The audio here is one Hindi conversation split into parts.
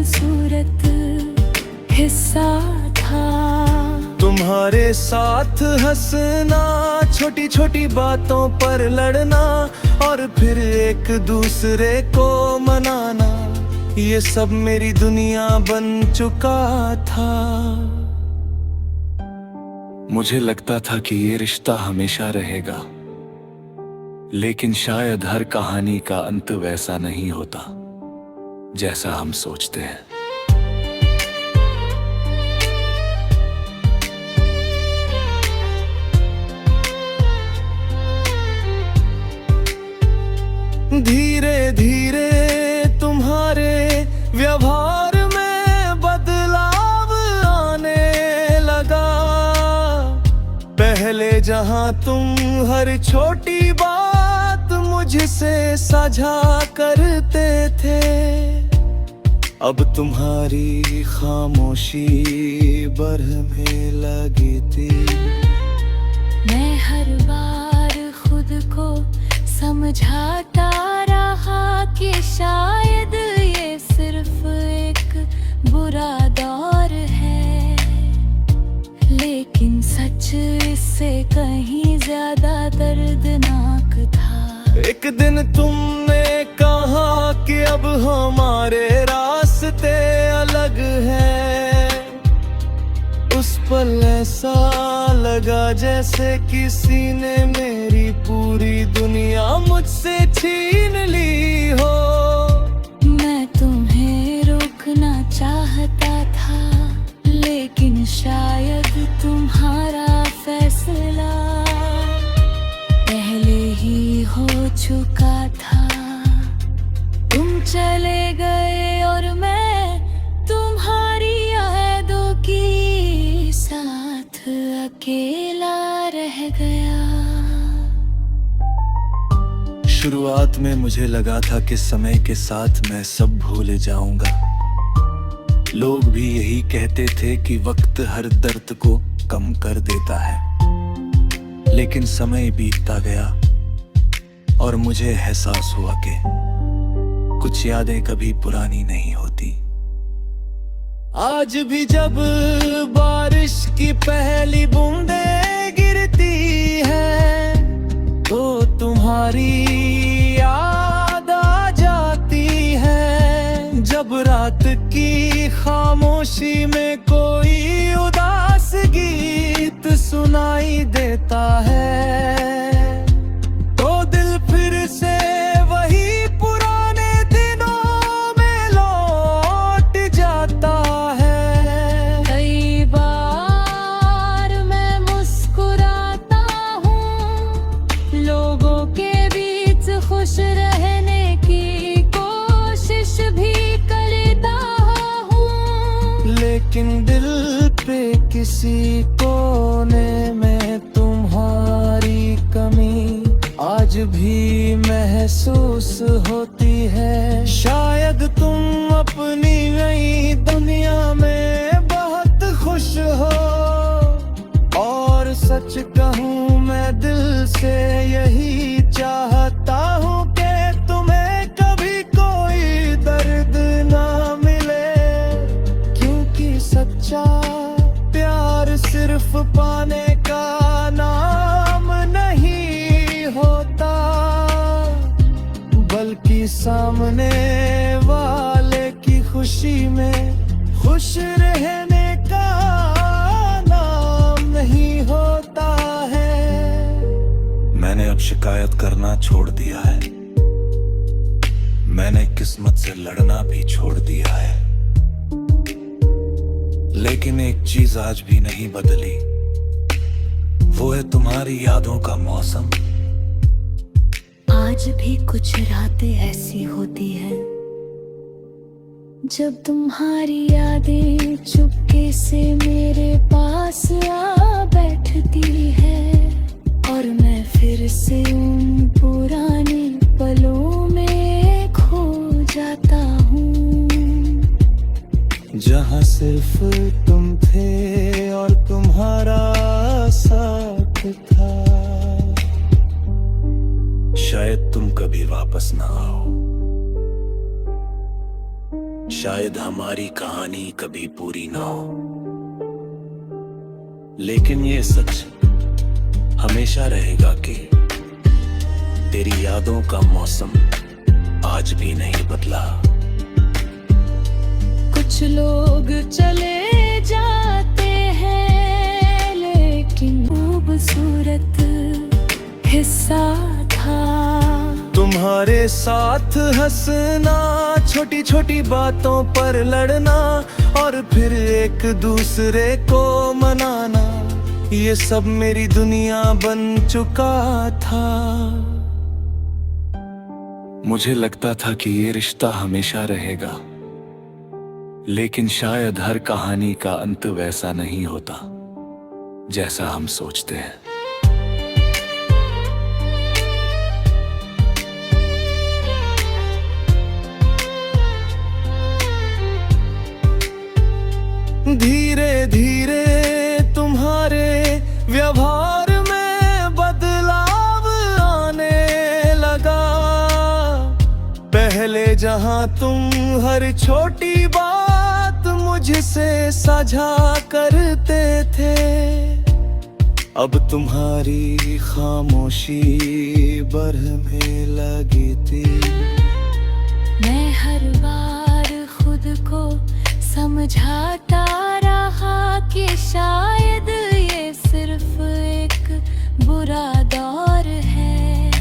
खूबसूरत हिस्सा था। तुम्हारे साथ हंसना, छोटी छोटी बातों पर लड़ना और फिर एक दूसरे को मनाना, ये सब मेरी दुनिया बन चुका था। मुझे लगता था कि ये रिश्ता हमेशा रहेगा, लेकिन शायद हर कहानी का अंत वैसा नहीं होता जैसा हम सोचते हैं। धीरे धीरे तुम्हारे व्यवहार में बदलाव आने लगा। पहले जहां तुम हर छोटी बात मुझसे साझा करते थे, अब तुम्हारी खामोशी बढ़ने लगी थी। मैं हर बार खुद को समझाता रहा कि शायद ये सिर्फ एक बुरा दौर है, लेकिन सच इससे कहीं ज्यादा दर्दनाक था। एक दिन तुमने कहा कि अब हमारे रास्ते अलग हैं। उस पल ऐसा लगा जैसे किसी ने मेरी पूरी दुनिया मुझसे छीन ली हो। मैं तुम्हें रोकना चाहता था, लेकिन शायद तुम्हारा फैसला पहले ही हो चुका था। तुम चले गए और मैं तुम्हारी यादों के साथ अकेला रह गया। शुरुआत में मुझे लगा था कि समय के साथ मैं सब भूल जाऊंगा। लोग भी यही कहते थे कि वक्त हर दर्द को कम कर देता है, लेकिन समय बीतता गया और मुझे एहसास हुआ कि कुछ यादें कभी पुरानी नहीं होती। आज भी जब बारिश की पहली बूंदें गिरती है, तो तुम्हारी याद आ जाती है। जब रात की खामोशी में कोई उदास गीत सुनाई देता है, तो दिल फिर से वही पुराने दिनों में लौट जाता है। कई बार मैं मुस्कुराता हूँ, लोगों के बीच खुश रहने की कोशिश भी करता हूँ, लेकिन दिल पे किसी कोने में तुम्हारी कमी आज भी महसूस होती है। शायद तुम अपनी नई दुनिया में बहुत खुश हो, और सच कहूँ मैं दिल से यही चाहता हूँ कि तुम्हें कभी कोई दर्द ना मिले, क्योंकि सच्चा प्यार सिर्फ पाने का नाम नहीं होता, बल्कि सामने वाले की खुशी में खुश रहने का नाम नहीं होता है। मैंने अब शिकायत करना छोड़ दिया है। मैंने किस्मत से लड़ना भी छोड़ दिया है, लेकिन एक चीज आज भी नहीं बदली, वो है तुम्हारी यादों का मौसम। आज भी कुछ रातें ऐसी होती हैं जब तुम्हारी यादें चुपके से मेरे पास आ बैठती है, और मैं फिर से उन पुराने पलों में खो जाता हूँ, जहाँ सिर्फ तुम थे और तुम्हारा साथ था। शायद तुम कभी वापस ना आओ, शायद हमारी कहानी कभी पूरी ना हो, लेकिन ये सच हमेशा रहेगा कि तेरी यादों का मौसम आज भी नहीं बदला। कुछ लोग चले जाते हैं, लेकिन खूबसूरत हिस्सा था। तुम्हारे साथ हंसना, छोटी छोटी बातों पर लड़ना और फिर एक दूसरे को मनाना, ये सब मेरी दुनिया बन चुका था। मुझे लगता था कि ये रिश्ता हमेशा रहेगा, लेकिन शायद हर कहानी का अंत वैसा नहीं होता जैसा हम सोचते हैं। धीरे धीरे तुम्हारे व्यवहार में बदलाव आने लगा। पहले जहां तुम हर छोटी बात मुझसे साझा करते थे, अब तुम्हारी खामोशी बढ़ने लगी थी। मैं हर बार खुद को समझाता रहा कि शायद ये सिर्फ एक बुरा दौर है,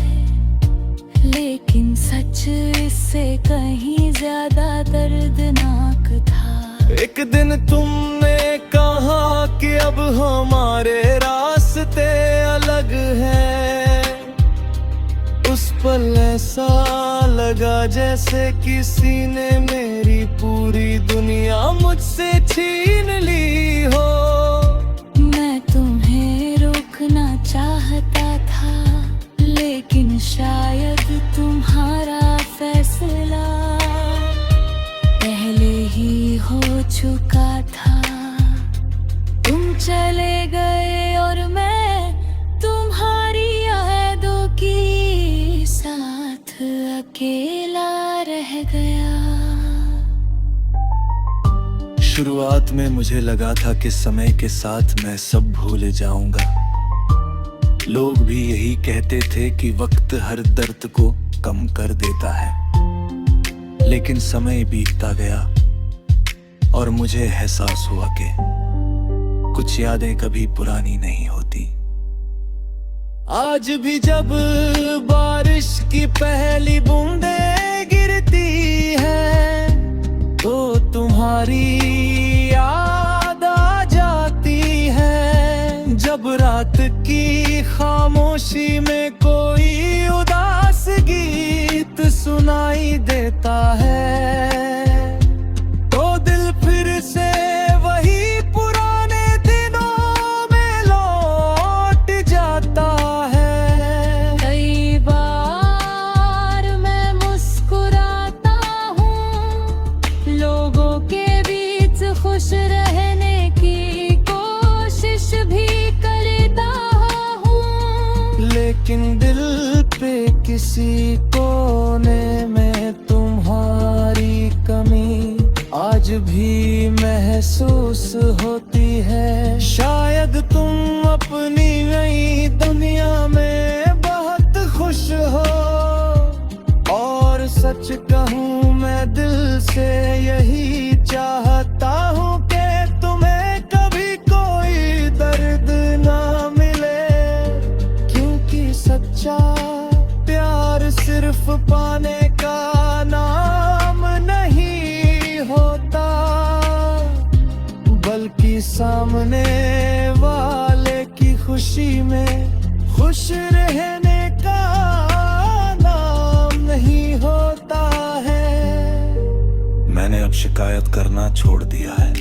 लेकिन सच इससे कहीं ज्यादा दर्दनाक था। एक दिन तुमने कहा कि अब हमारे रास्ते अलग हैं। उस पल ऐसा लगा जैसे किसी ने मेरी पूरी दुनिया मुझसे छीन ली हो। मैं तुम्हें रोकना चाहता था, लेकिन शायद तुम्हारा फैसला पहले ही हो चुका था। तुम चले गए और मैं तुम्हारी यादों की साथ अकेला रह गया। शुरुआत में मुझे लगा था कि समय के साथ मैं सब भूल जाऊंगा। लोग भी यही कहते थे कि वक्त हर दर्द को कम कर देता है, लेकिन समय बीतता गया और मुझे एहसास हुआ कि कुछ यादें कभी पुरानी नहीं होती। आज भी जब बारिश की पहली बूंदें गिरती है, तो तुम्हारी याद आ जाती है। जब रात की खामोशी में कोई उदास गीत सुनाई देता है, तो दिल फिर से वही पुराने दिनों में लौट जाता है। कई बार मैं मुस्कुराता हूँ, लोगों के बीच खुश रहने की कोशिश भी करता हूँ, लेकिन दिल पे किसी कोने में तुम्हारी कमी आज भी महसूस होती है। शायद तुम अपनी नई दुनिया में बहुत खुश हो, और सच कहूँ मैं दिल से यही चाहता हूँ कि तुम्हें कभी कोई दर्द ना मिले, क्योंकि सच्चा प्यार सिर्फ पाने का नाम नहीं होता, बल्कि सामने वाले की खुशी में खुश रहने का नाम नहीं होता है। मैंने अब शिकायत करना छोड़ दिया है,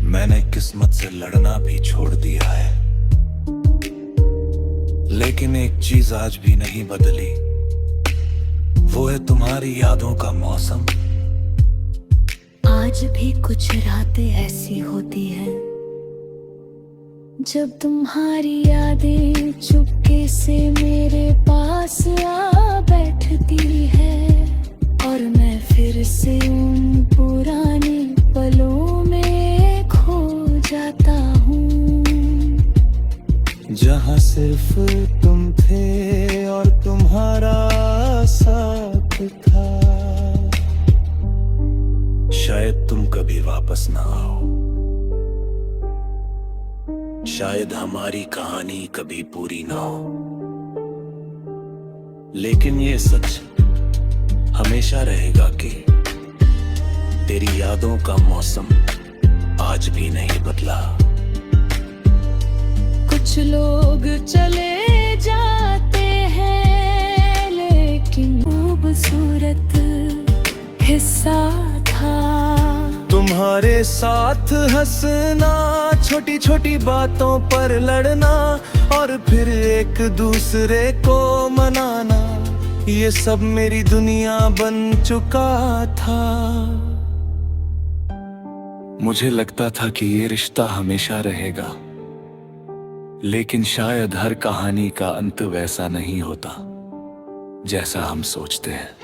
मैंने किस्मत से लड़ना भी छोड़ दिया है, लेकिन एक चीज आज भी नहीं बदली, वो है तुम्हारी यादों का मौसम। आज भी कुछ रातें ऐसी होती हैं जब तुम्हारी यादें चुपके से मेरे पास आ बैठती है, और मैं फिर से उन पुराने पलों में खो जाता हूँ, जहाँ सिर्फ तुम थे और तुम्हारा साथ था। शायद तुम कभी वापस ना आओ, शायद हमारी कहानी कभी पूरी ना हो, लेकिन ये सच हमेशा रहेगा कि तेरी यादों का मौसम आज भी नहीं बदला। कुछ लोग चले जाते हैं लेकिन खूबसूरत हिस्सा था। तुम्हारे साथ हंसना, छोटी छोटी बातों पर लड़ना और फिर एक दूसरे को मनाना, ये सब मेरी दुनिया बन चुका था। मुझे लगता था कि ये रिश्ता हमेशा रहेगा, लेकिन शायद हर कहानी का अंत वैसा नहीं होता जैसा हम सोचते हैं।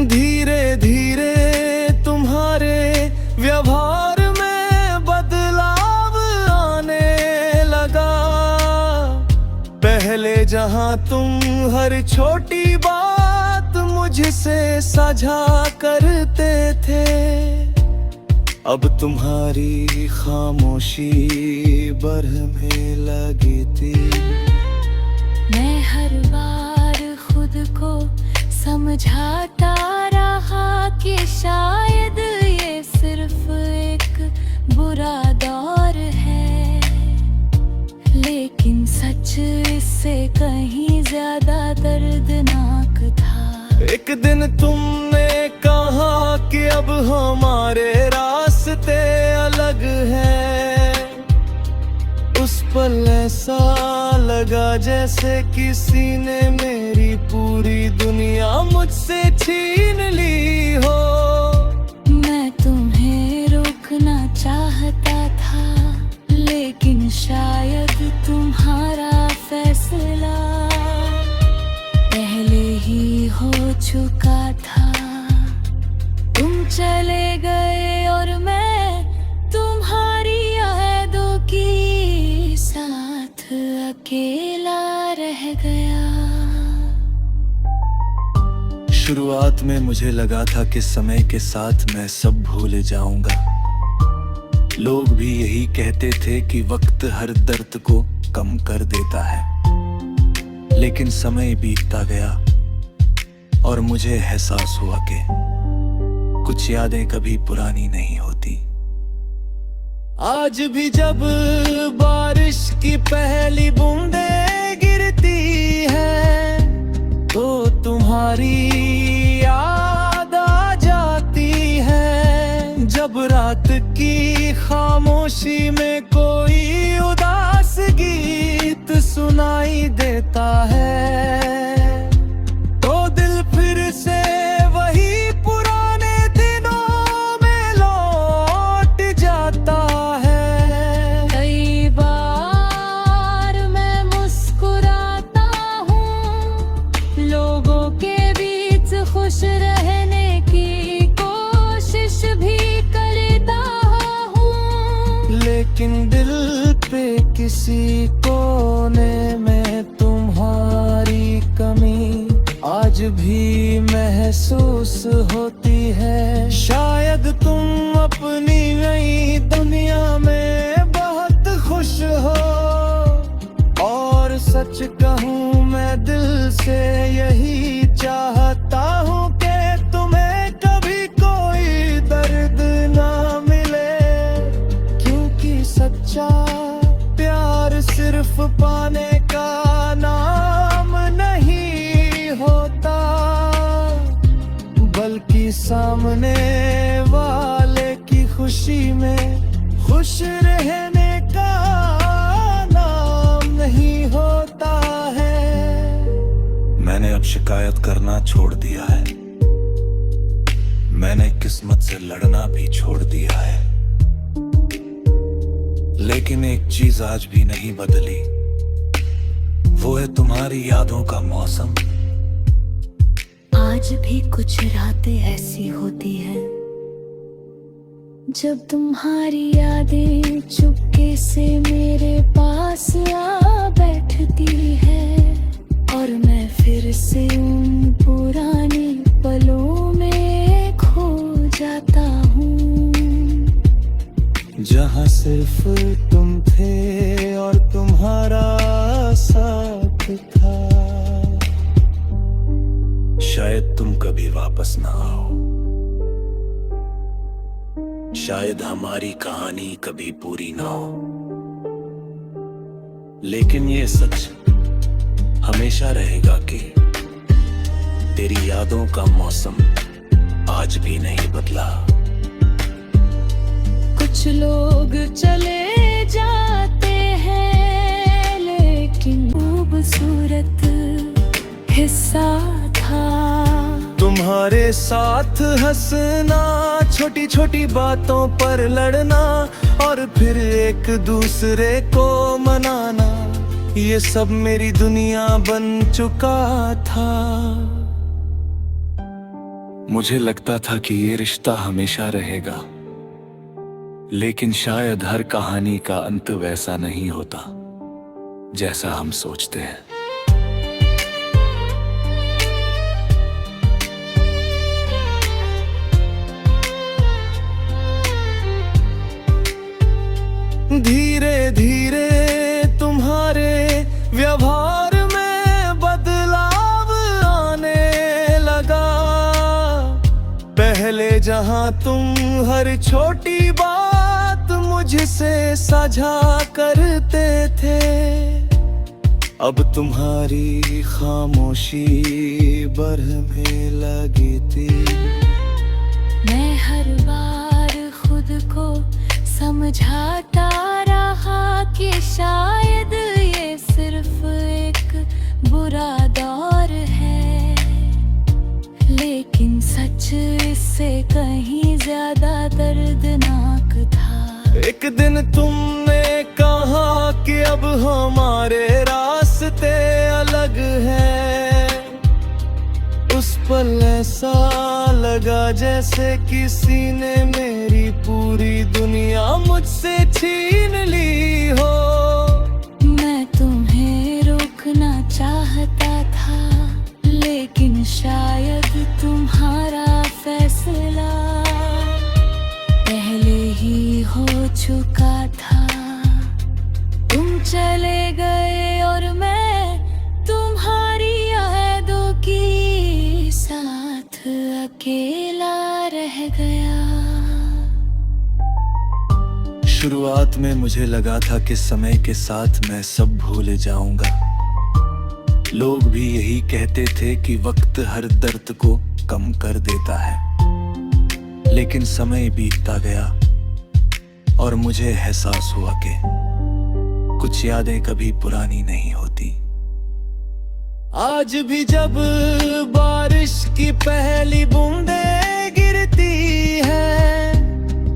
धीरे धीरे तुम्हारे व्यवहार में बदलाव आने लगा। पहले जहां तुम हर छोटी बात मुझसे साझा करते थे, अब तुम्हारी खामोशी बरहने लगी थी। मैं हर बार खुद को समझाता रहा कि शायद ये सिर्फ एक बुरा दौर है, लेकिन सच इससे कहीं ज्यादा दर्दनाक था। एक दिन तुमने कहा कि अब हमारे रास्ते अलग हैं। उस पल ऐसा लगा जैसे किसी ने मेरी पूरी दुनिया मुझसे छीन ली हो। मैं तुम्हें रोकना चाहता था, लेकिन शायद तुम्हारा फैसला पहले ही हो चुका था। तुम चले गए और मैं तुम्हारी यादों के साथ अकेला रह गया। शुरुआत में मुझे लगा था कि समय के साथ मैं सब भूल जाऊंगा। लोग भी यही कहते थे कि वक्त हर दर्द को कम कर देता है, लेकिन समय बीतता गया और मुझे एहसास हुआ कि कुछ यादें कभी पुरानी नहीं होती। आज भी जब बारिश की पहली बूंदें गिरती है तो तुम्हारी याद आ जाती है। जब रात की खामोशी में कोई उदास गीत सुनाई देता है तो दिल फिर से वही पुराने दिनों में लौट जाता है। कई बार मैं मुस्कुराता हूँ, लोगों के बीच खुश रहने की कोशिश भी करता हूँ, लेकिन दिल पे किसी कोने में तुम्हारी कमी आज भी महसूस होती है। शायद तुम अपनी नई दुनिया में बहुत खुश हो, और सच कहूँ मैं दिल से यही चाहता हूँ कि तुम्हें कभी कोई दर्द ना मिले, क्योंकि सच्चा प्यार सिर्फ पाने का नाम नहीं होता, बल्कि सामने वाले की खुशी में खुश रहने का नाम नहीं होता है। मैंने अब शिकायत करना छोड़ दिया है, मैंने किस्मत से लड़ना भी छोड़ दिया है। लेकिन एक चीज आज भी नहीं बदली, वो है तुम्हारी यादों का मौसम। आज भी कुछ रातें ऐसी होती हैं जब तुम्हारी यादें चुपके से मेरे पास आ बैठती है, और मैं फिर से उन पुराने पलों में खो जाता हूँ, जहाँ सिर्फ तुम थे और तुम्हारा साथ था। शायद तुम कभी वापस ना आओ, शायद हमारी कहानी कभी पूरी ना हो, लेकिन ये सच हमेशा रहेगा कि तेरी यादों का मौसम आज भी नहीं बदला। कुछ लोग चले जाते हैं लेकिन खूबसूरत हिस्सा था तुम्हारे साथ हंसना, छोटी छोटी बातों पर लड़ना, और फिर एक दूसरे को मनाना, ये सब मेरी दुनिया बन चुका था। मुझे लगता था कि ये रिश्ता हमेशा रहेगा, लेकिन शायद हर कहानी का अंत वैसा नहीं होता जैसा हम सोचते हैं। धीरे धीरे तुम्हारे व्यवहार में बदलाव आने लगा। पहले जहां तुम हर छोटी बात मुझसे साझा करते थे, अब तुम्हारी खामोशी बढ़ने लगी थी। मैं हर बार खुद को समझाता रहा कि शायद ये सिर्फ एक बुरा दौर है, लेकिन सच इससे कहीं ज्यादा दर्दनाक था। एक दिन तुमने कहा कि अब हमारे रास्ते अलग हैं। उस पल ऐसा लगा जैसे किसी ने मेरी पूरी दुनिया मुझसे छीन ली हो। मैं तुम्हें रोकना चाहता था, लेकिन शायद तुम्हारा फैसला पहले ही हो चुका था। तुम चले गए और मैं तुम्हारी यादों की साथ अकेला रह गया। शुरुआत में मुझे लगा था कि समय के साथ मैं सब भूल जाऊंगा। लोग भी यही कहते थे कि वक्त हर दर्द को कम कर देता है, लेकिन समय बीतता गया और मुझे एहसास हुआ कि कुछ यादें कभी पुरानी नहीं होती। आज भी जब बारिश की पहली बूंदें गिरती है,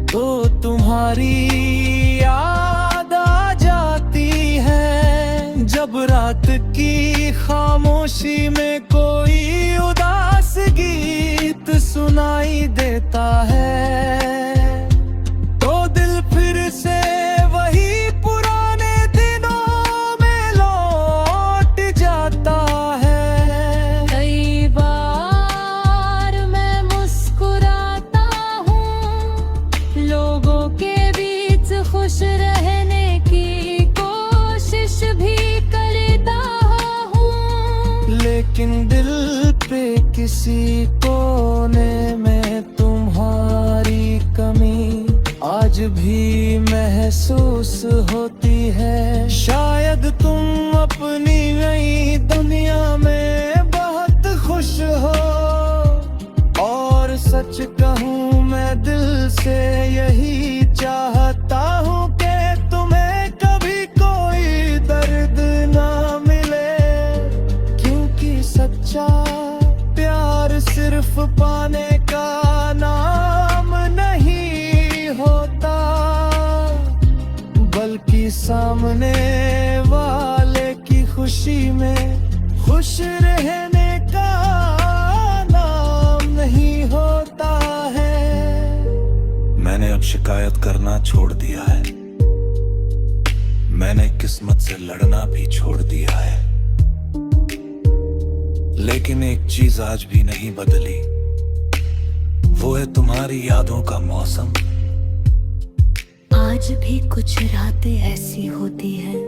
तो तुम्हारी याद आ जाती है। जब रात की खामोशी में कोई उदास गीत सुनाई देता है, तो दिल फिर से वही पुराने दिनों में लौट जाता है। कई बार मैं मुस्कुराता हूँ, लोगों के बीच खुश रहने की कोशिश भी करता हूँ, लेकिन दिल पे किसी कोने में तुम्हारी कमी आज भी महसूस होती है। शायद तुम अपनी नई दुनिया में बहुत खुश हो, और सच कहूँ मैं दिल से यही चाहता हूँ कि तुम्हें कभी कोई दर्द ना मिले, क्योंकि सच्चा प्यार सिर्फ पाने का नाम नहीं होता, बल्कि खुश रहने का नाम नहीं होता है। मैंने अब शिकायत करना छोड़ दिया है, मैंने किस्मत से लड़ना भी छोड़ दिया है, लेकिन एक चीज आज भी नहीं बदली, वो है तुम्हारी यादों का मौसम। आज भी कुछ रातें ऐसी होती हैं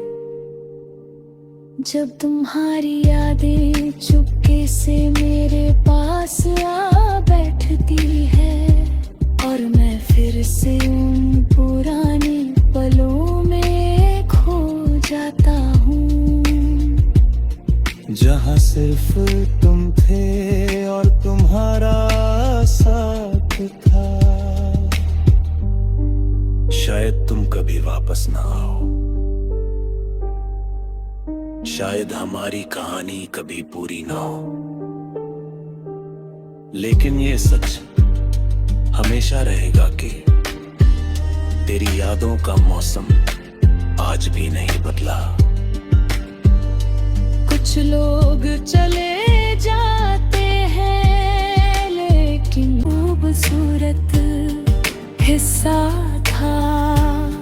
जब तुम्हारी यादें चुपके से मेरे पास आ बैठती है, और मैं फिर से उन पुराने पलों में खो जाता हूँ, जहाँ सिर्फ तुम थे और तुम्हारा साथ था। शायद तुम कभी वापस ना आओ, शायद हमारी कहानी कभी पूरी ना हो, लेकिन ये सच हमेशा रहेगा कि तेरी यादों का मौसम आज भी नहीं बदला। कुछ लोग चले जाते हैं लेकिन खूबसूरत हिस्सा था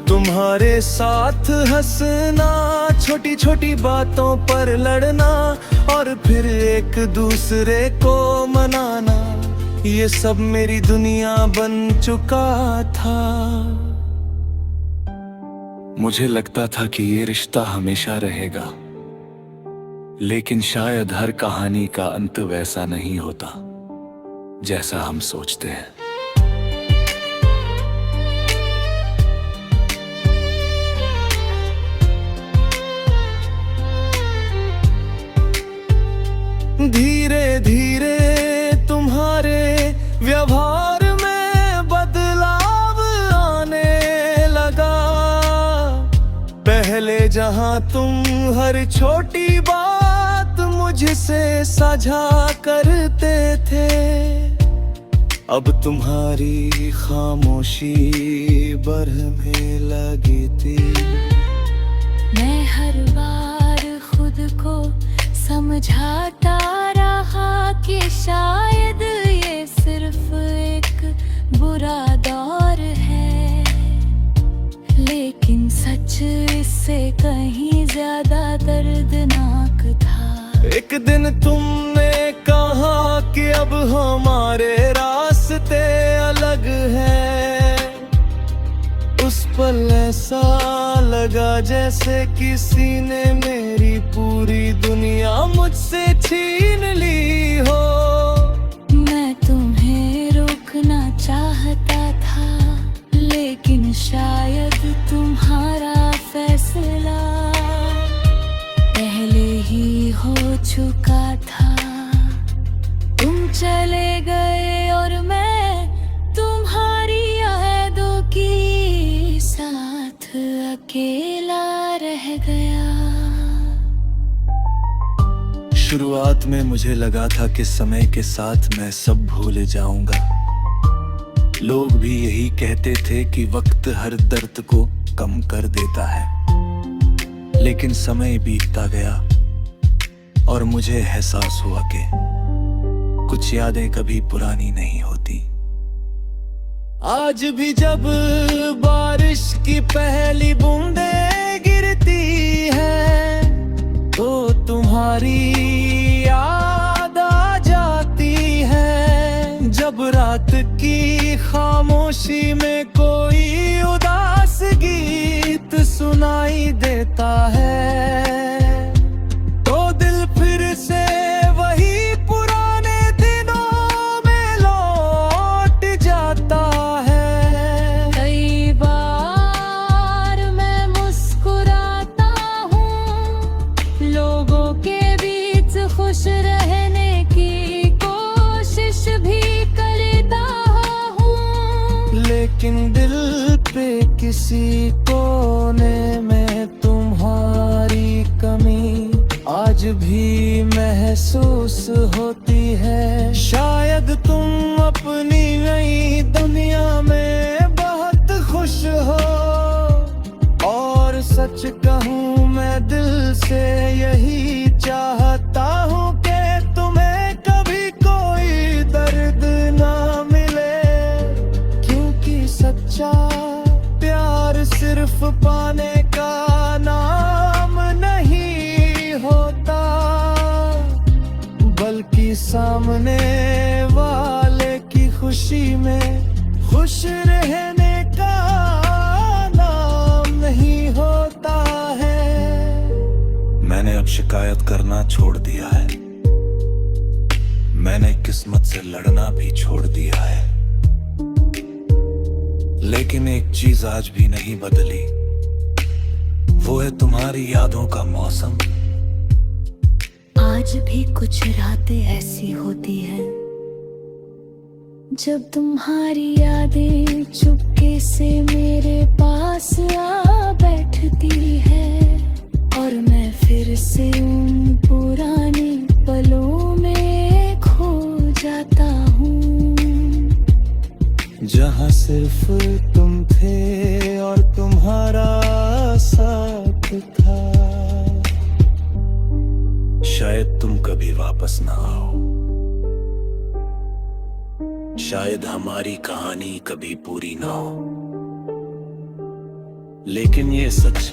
तुम्हारे साथ हंसना, छोटी छोटी बातों पर लड़ना, और फिर एक दूसरे को मनाना, ये सब मेरी दुनिया बन चुका था। मुझे लगता था कि ये रिश्ता हमेशा रहेगा, लेकिन शायद हर कहानी का अंत वैसा नहीं होता जैसा हम सोचते हैं। धीरे धीरे तुम्हारे व्यवहार में बदलाव आने लगा। पहले जहां तुम हर छोटी बात मुझसे साझा करते थे, अब तुम्हारी खामोशी बढ़ने लगी थी। मैं हर बार खुद को समझाता रहा कि शायद ये सिर्फ एक बुरा दौर है, लेकिन सच इससे कहीं ज्यादा दर्दनाक था। एक दिन तुमने कहा कि अब हमारे रास्ते अलग हैं। उस पल ऐसा लगा जैसे किसी ने मेरी पूरी दुनिया मुझसे छीन ली हो। मैं तुम्हें रोकना चाहता था, लेकिन शायद तुम्हारा फैसला पहले ही हो चुका था। तुम चले गए और मैं तुम्हारी यादों के साथ अकेला रह गया। शुरुआत में मुझे लगा था कि समय के साथ मैं सब भूल जाऊंगा। लोग भी यही कहते थे कि वक्त हर दर्द को कम कर देता है, लेकिन समय बीतता गया और मुझे एहसास हुआ कि कुछ यादें कभी पुरानी नहीं होती। आज भी जब बारिश की पहली बूंदें गिरती है, तो तुम्हारी याद आ जाती है। जब रात की खामोशी में कोई उदास गीत सुनाई देता है, तो दिल फिर से वही पुराने दिनों में लौट जाता है। कई बार मैं मुस्कुराता हूँ, लोगों के बीच खुश रहने की कोशिश भी करता हूँ, लेकिन दिल पे किसी कोने में तुम्हारी कमी आज भी महसूस होती है। शायद तुम अपनी नई दुनिया में बहुत खुश हो, और सच कहूँ मैं दिल से यही चाहता हूँ। पाने का नाम नहीं होता, बल्कि सामने वाले की खुशी में खुश रहने का नाम नहीं होता है। मैंने अब शिकायत करना छोड़ दिया है, मैंने किस्मत से लड़ना भी छोड़ दिया है, लेकिन एक चीज आज भी नहीं बदली, वो है तुम्हारी यादों का मौसम। आज भी कुछ रातें ऐसी होती हैं जब तुम्हारी यादें चुपके से मेरे पास आ बैठती है, और मैं फिर से उन पुराने पलों में खो जाता हूँ, जहाँ सिर्फ तुम थे और तुम्हारा साथ था। शायद तुम कभी वापस ना आओ, शायद हमारी कहानी कभी पूरी ना हो, लेकिन ये सच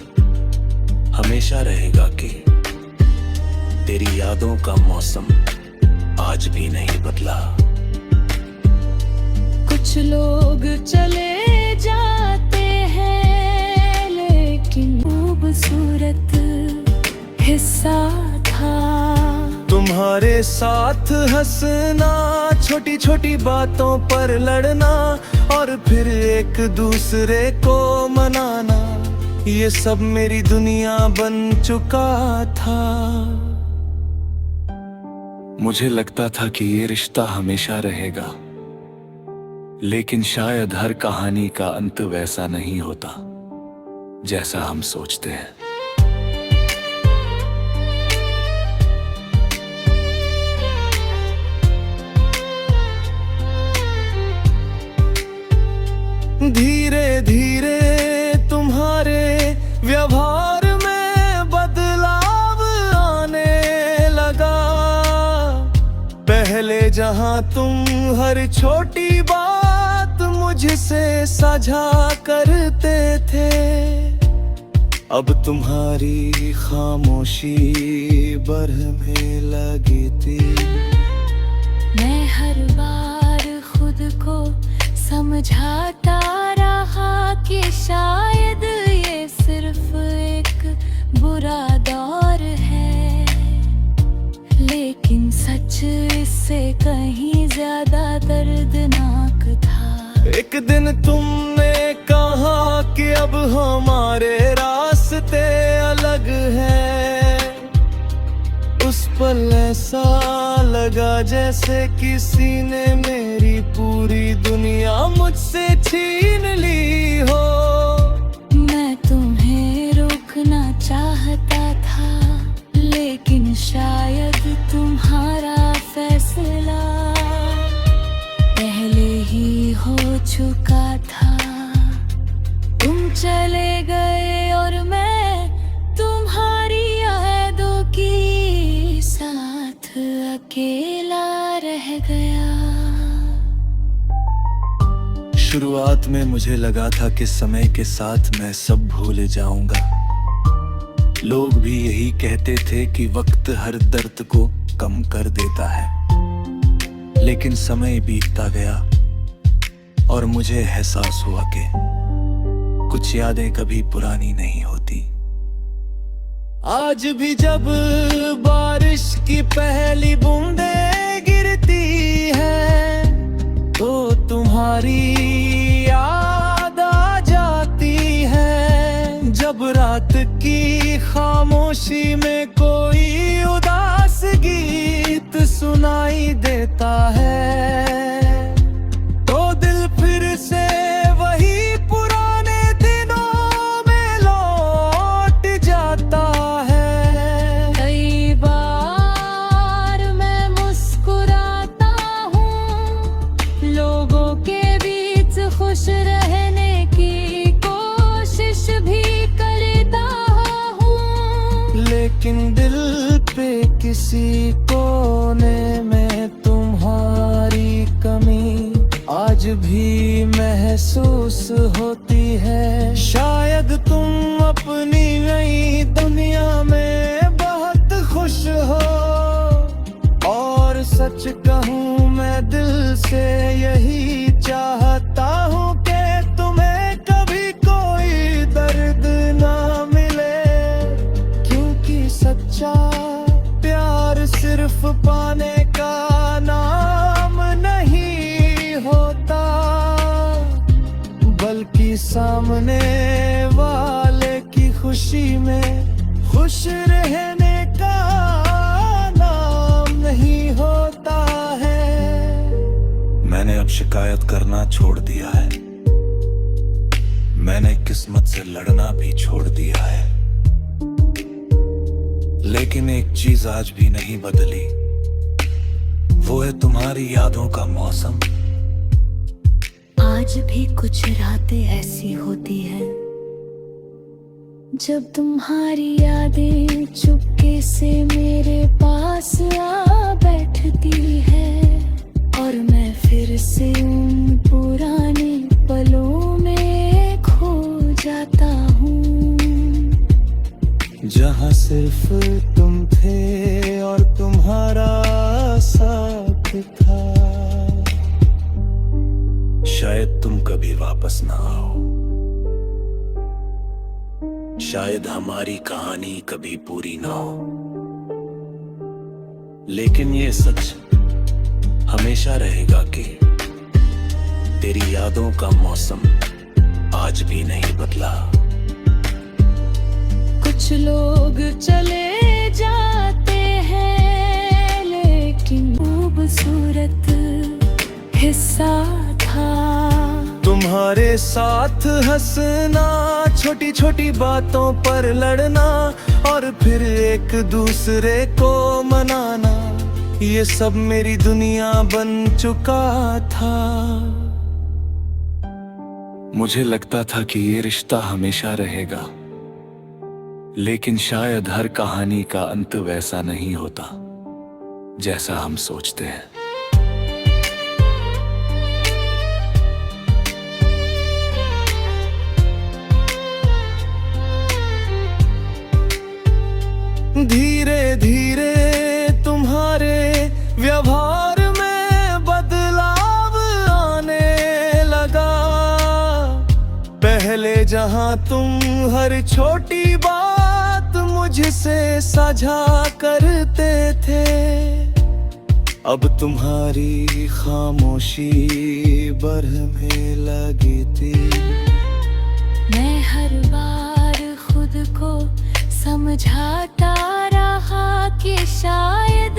हमेशा रहेगा कि तेरी यादों का मौसम आज भी नहीं बदला। कुछ लोग चले जाते हैं, लेकिन खूबसूरत हिस्सा था तुम्हारे साथ हंसना, छोटी छोटी बातों पर लड़ना, और फिर एक दूसरे को मनाना, ये सब मेरी दुनिया बन चुका था। मुझे लगता था कि ये रिश्ता हमेशा रहेगा, लेकिन शायद हर कहानी का अंत वैसा नहीं होता जैसा हम सोचते हैं। धीरे धीरे तुम्हारे व्यवहार में बदलाव आने लगा, पहले जहां तुम हर छोटी बात मुझसे साझा करते थे, अब तुम्हारी खामोशी बढ़ने लगी थी। मैं हर बार खुद को समझाता रहा कि शायद ये सिर्फ एक बुरा दौर है, लेकिन सच इससे कहीं ज्यादा दर्दनाक था। एक दिन तुमने कहा कि अब हमारे रास्ते अलग हैं, उस पल ऐसा लगा जैसे किसी ने मेरी पूरी दुनिया मुझसे छीन ली हो। मैं तुम्हें रोकना चाहता था, लेकिन शायद तुम्हारा फैसला पहले ही हो चुका था। तुम चले गए और मैं तुम्हारी यादों की साथ अकेला रह गया। शुरुआत में मुझे लगा था कि समय के साथ मैं सब भूल जाऊंगा, लोग भी यही कहते थे कि वक्त हर दर्द को कम कर देता है, लेकिन समय बीतता गया और मुझे एहसास हुआ कि कुछ यादें कभी पुरानी नहीं होती। आज भी जब बारिश की पहली बूंदें गिरती है, तो तुम्हारी याद आ जाती है। जब रात की खामोशी में कोई उदास गीत सुनाई देता है, तो दिल फिर से वही पुराने दिनों में लौट जाता है। कई बार मैं मुस्कुराता हूँ, लोगों के बीच खुश रहने की कोशिश भी करता हूँ, लेकिन दिल पे किसी कोने में तुम्हारी कमी आज भी महसूस होती है। शायद तुम सच कहूँ मैं दिल से यही चाहता हूँ कि तुम्हें कभी कोई दर्द ना मिले, क्योंकि सच्चा प्यार सिर्फ पाने का नाम नहीं होता, बल्कि सामने वाले की खुशी में खुश रहने का नाम नहीं होता है। मैंने अब शिकायत करना छोड़ दिया है, मैंने किस्मत से लड़ना भी छोड़ दिया है, लेकिन एक चीज आज भी नहीं बदली, वो है तुम्हारी यादों का मौसम। आज भी कुछ रातें ऐसी होती हैं जब तुम्हारी यादें चुपके से मेरे पास आ बैठती है, और मैं फिर से उन पुराने पलों में खो जाता हूँ, जहाँ सिर्फ तुम थे और तुम्हारा साथ था। शायद तुम कभी वापस ना आओ, शायद हमारी कहानी कभी पूरी ना हो, लेकिन ये सच हमेशा रहेगा कि तेरी यादों का मौसम आज भी नहीं बदला। कुछ लोग चले जाते हैं लेकिन खूबसूरत हिस्सा था तुम्हारे साथ हंसना, छोटी छोटी बातों पर लड़ना, और फिर एक दूसरे को मनाना, ये सब मेरी दुनिया बन चुका था। मुझे लगता था कि ये रिश्ता हमेशा रहेगा, लेकिन शायद हर कहानी का अंत वैसा नहीं होता जैसा हम सोचते हैं। धीरे धीरे तुम्हारे व्यवहार में बदलाव आने लगा, पहले जहां तुम हर छोटी बात मुझसे साझा करते थे, अब तुम्हारी खामोशी बढ़ने लगी थी। मैं हर बार खुद को समझाता रहा कि शायद